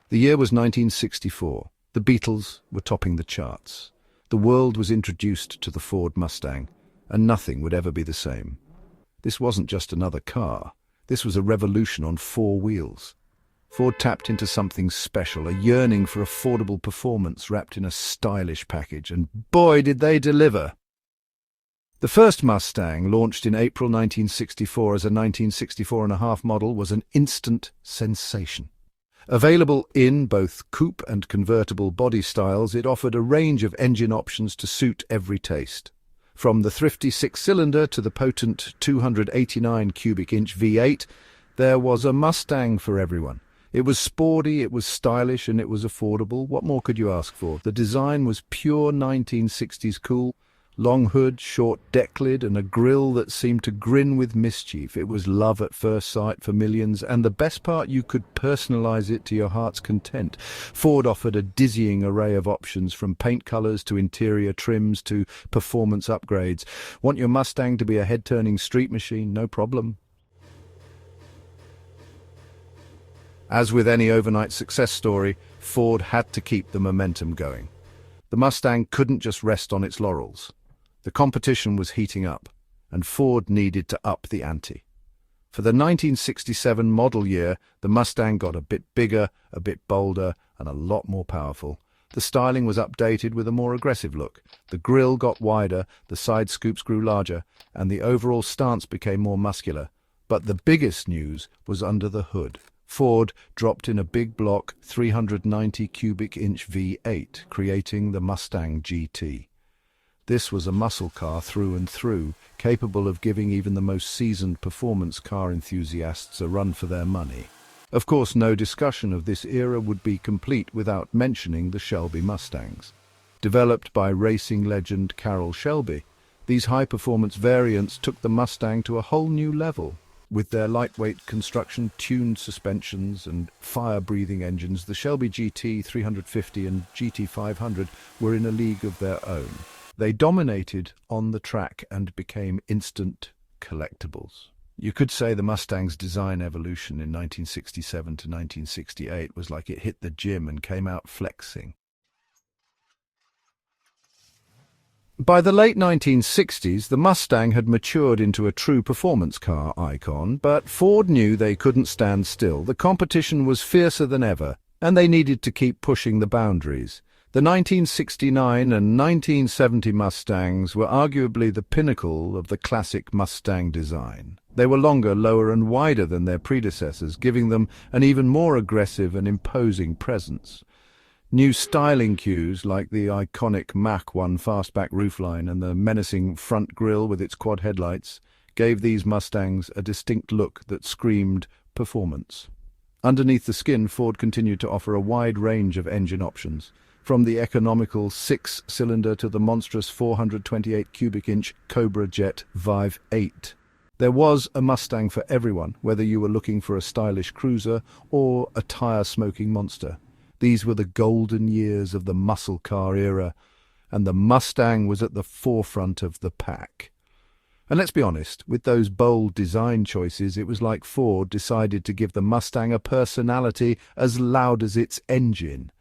The year was 1964. The Beatles were topping the charts. The world was introduced to the Ford Mustang, and nothing would ever be the same. This wasn't just another car. This was a revolution on four wheels. Ford tapped into something special, a yearning for affordable performance wrapped in a stylish package, and boy did they deliver! The first Mustang, launched in April 1964 as a 1964.5 model, was an instant sensation. Available in both coupe and convertible body styles, it offered a range of engine options to suit every taste. From the thrifty six-cylinder to the potent 289 cubic inch V8, there was a Mustang for everyone. It was sporty, it was stylish, and it was affordable. What more could you ask for? The design was pure 1960s cool. Long hood, short deck lid, and a grille that seemed to grin with mischief. It was love at first sight for millions, and the best part, you could personalize it to your heart's content. Ford offered a dizzying array of options, from paint colors to interior trims to performance upgrades. Want your Mustang to be a head-turning street machine? No problem. As with any overnight success story, Ford had to keep the momentum going. The Mustang couldn't just rest on its laurels. The competition was heating up, and Ford needed to up the ante. For the 1967 model year, the Mustang got a bit bigger, a bit bolder, and a lot more powerful. The styling was updated with a more aggressive look. The grille got wider, the side scoops grew larger, and the overall stance became more muscular. But the biggest news was under the hood. Ford dropped in a big block 390 cubic inch V8, creating the Mustang GT. This was a muscle car through and through, capable of giving even the most seasoned performance car enthusiasts a run for their money. Of course, no discussion of this era would be complete without mentioning the Shelby Mustangs. Developed by racing legend Carroll Shelby, these high-performance variants took the Mustang to a whole new level. With their lightweight construction, tuned suspensions, and fire-breathing engines, the Shelby GT 350 and GT 500 were in a league of their own. They dominated on the track and became instant collectibles. You could say the Mustang's design evolution in 1967 to 1968 was like it hit the gym and came out flexing. By the late 1960s, the Mustang had matured into a true performance car icon, but Ford knew they couldn't stand still. The competition was fiercer than ever, and they needed to keep pushing the boundaries. The 1969 and 1970 Mustangs were arguably the pinnacle of the classic Mustang design. They were longer, lower, and wider than their predecessors, giving them an even more aggressive and imposing presence. New styling cues like the iconic Mach 1 fastback roofline and the menacing front grille with its quad headlights gave these Mustangs a distinct look that screamed performance. Underneath the skin, Ford continued to offer a wide range of engine options, from the economical six-cylinder to the monstrous 428 cubic inch Cobra Jet Vive 8. There was a Mustang for everyone, whether you were looking for a stylish cruiser or a tire-smoking monster. These were the golden years of the muscle car era, and the Mustang was at the forefront of the pack. And let's be honest, with those bold design choices, it was like Ford decided to give the Mustang a personality as loud as its engine.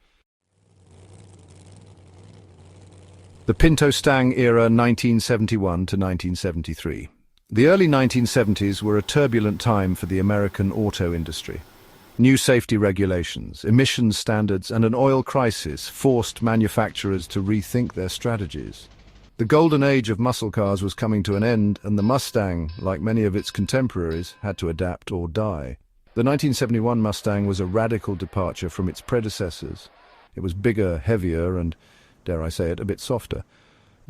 The Pinto Stang era, 1971 to 1973. The early 1970s were a turbulent time for the American auto industry. New safety regulations, emissions standards, and an oil crisis forced manufacturers to rethink their strategies. The golden age of muscle cars was coming to an end, and the Mustang, like many of its contemporaries, had to adapt or die. The 1971 Mustang was a radical departure from its predecessors. It was bigger, heavier, and, dare I say it, a bit softer.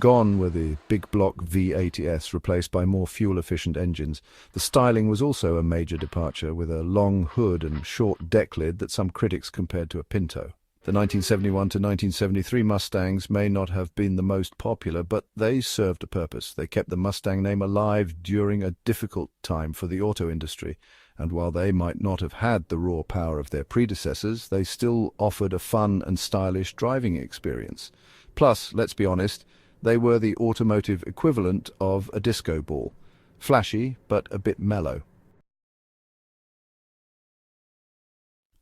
Gone were the big block V80s, replaced by more fuel-efficient engines. The styling was also a major departure, with a long hood and short deck lid that some critics compared to a Pinto. The 1971 to 1973 Mustangs may not have been the most popular, but they served a purpose. They kept the Mustang name alive during a difficult time for the auto industry, and while they might not have had the raw power of their predecessors, they still offered a fun and stylish driving experience. Plus, let's be honest, they were the automotive equivalent of a disco ball. Flashy, but a bit mellow.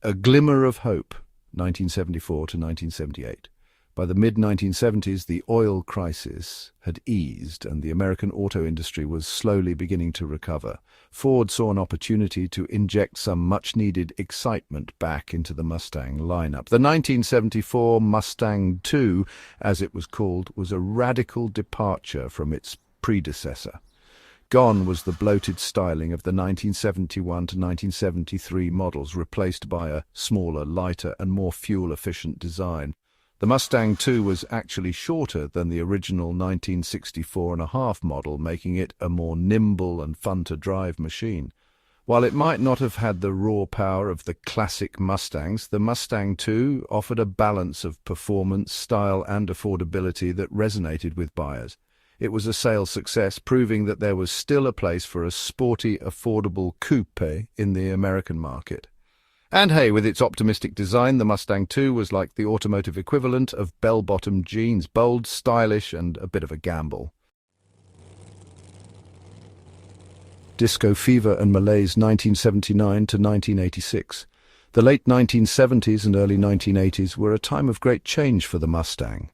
A glimmer of hope. 1974 to 1978. By the mid-1970s, the oil crisis had eased and the American auto industry was slowly beginning to recover. Ford saw an opportunity to inject some much-needed excitement back into the Mustang lineup. The 1974 Mustang II, as it was called, was a radical departure from its predecessor. Gone was the bloated styling of the 1971 to 1973 models, replaced by a smaller, lighter, and more fuel-efficient design. The Mustang II was actually shorter than the original 1964.5 model, making it a more nimble and fun-to-drive machine. While it might not have had the raw power of the classic Mustangs, the Mustang II offered a balance of performance, style, and affordability that resonated with buyers. It was a sales success, proving that there was still a place for a sporty, affordable coupe in the American market. And hey, with its optimistic design, the Mustang II was like the automotive equivalent of bell-bottom jeans, bold, stylish, and a bit of a gamble. Disco fever and malaise 1979 to 1986. The late 1970s and early 1980s were a time of great change for the Mustang.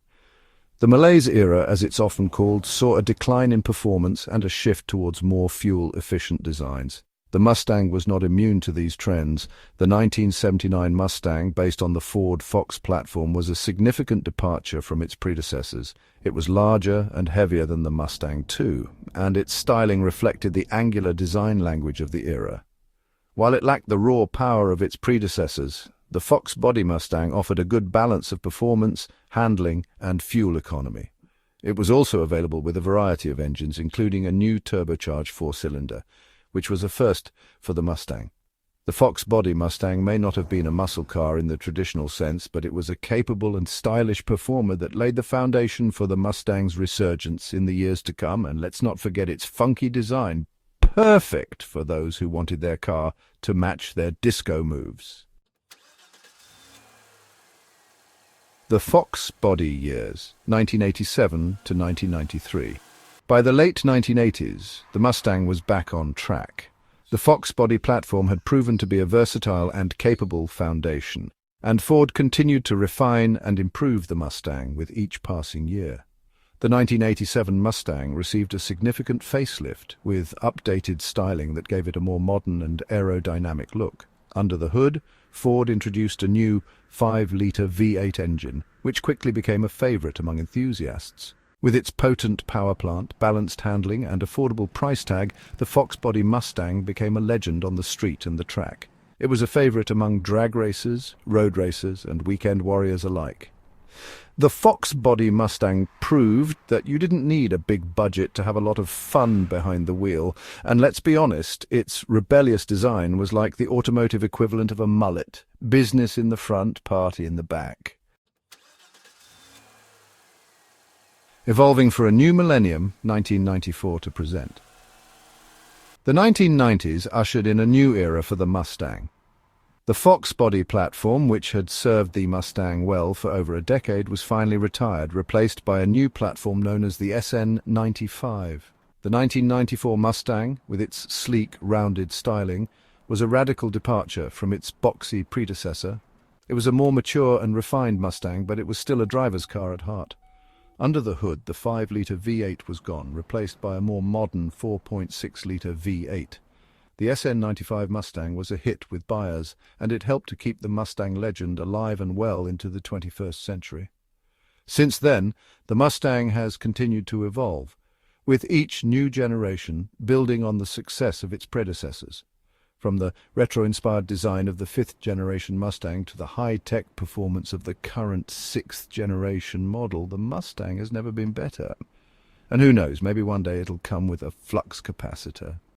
The malaise era, as it's often called, saw a decline in performance and a shift towards more fuel-efficient designs. The Mustang was not immune to these trends. The 1979 Mustang, based on the Ford Fox platform, was a significant departure from its predecessors. It was larger and heavier than the Mustang II, and its styling reflected the angular design language of the era. While it lacked the raw power of its predecessors, the Fox body Mustang offered a good balance of performance, handling, and fuel economy. It was also available with a variety of engines, including a new turbocharged four-cylinder, which was a first for the Mustang. The Fox body Mustang may not have been a muscle car in the traditional sense, but it was a capable and stylish performer that laid the foundation for the Mustang's resurgence in the years to come, and let's not forget its funky design, perfect for those who wanted their car to match their disco moves. The Fox body years, 1987 to 1993. By the late 1980s, the Mustang was back on track. The Fox body platform had proven to be a versatile and capable foundation, and Ford continued to refine and improve the Mustang with each passing year. The 1987 Mustang received a significant facelift with updated styling that gave it a more modern and aerodynamic look. Under the hood, Ford introduced a new 5-liter V8 engine, which quickly became a favorite among enthusiasts. With its potent power plant, balanced handling, and affordable price tag, the Fox body Mustang became a legend on the street and the track. It was a favorite among drag racers, road racers, and weekend warriors alike. The Fox body Mustang proved that you didn't need a big budget to have a lot of fun behind the wheel, and let's be honest, its rebellious design was like the automotive equivalent of a mullet: business in the front, party in the back. Evolving for a new millennium, 1994 to present. The 1990s ushered in a new era for the Mustang. The Fox body platform, which had served the Mustang well for over a decade, was finally retired, replaced by a new platform known as the SN95. The 1994 Mustang, with its sleek, rounded styling, was a radical departure from its boxy predecessor. It was a more mature and refined Mustang, but it was still a driver's car at heart. Under the hood, the 5-liter V8 was gone, replaced by a more modern 4.6-liter V8. The SN95 Mustang was a hit with buyers, and it helped to keep the Mustang legend alive and well into the 21st century. Since then, the Mustang has continued to evolve, with each new generation building on the success of its predecessors. From the retro-inspired design of the 5th-generation Mustang to the high-tech performance of the current 6th-generation model, the Mustang has never been better. And who knows, maybe one day it'll come with a flux capacitor.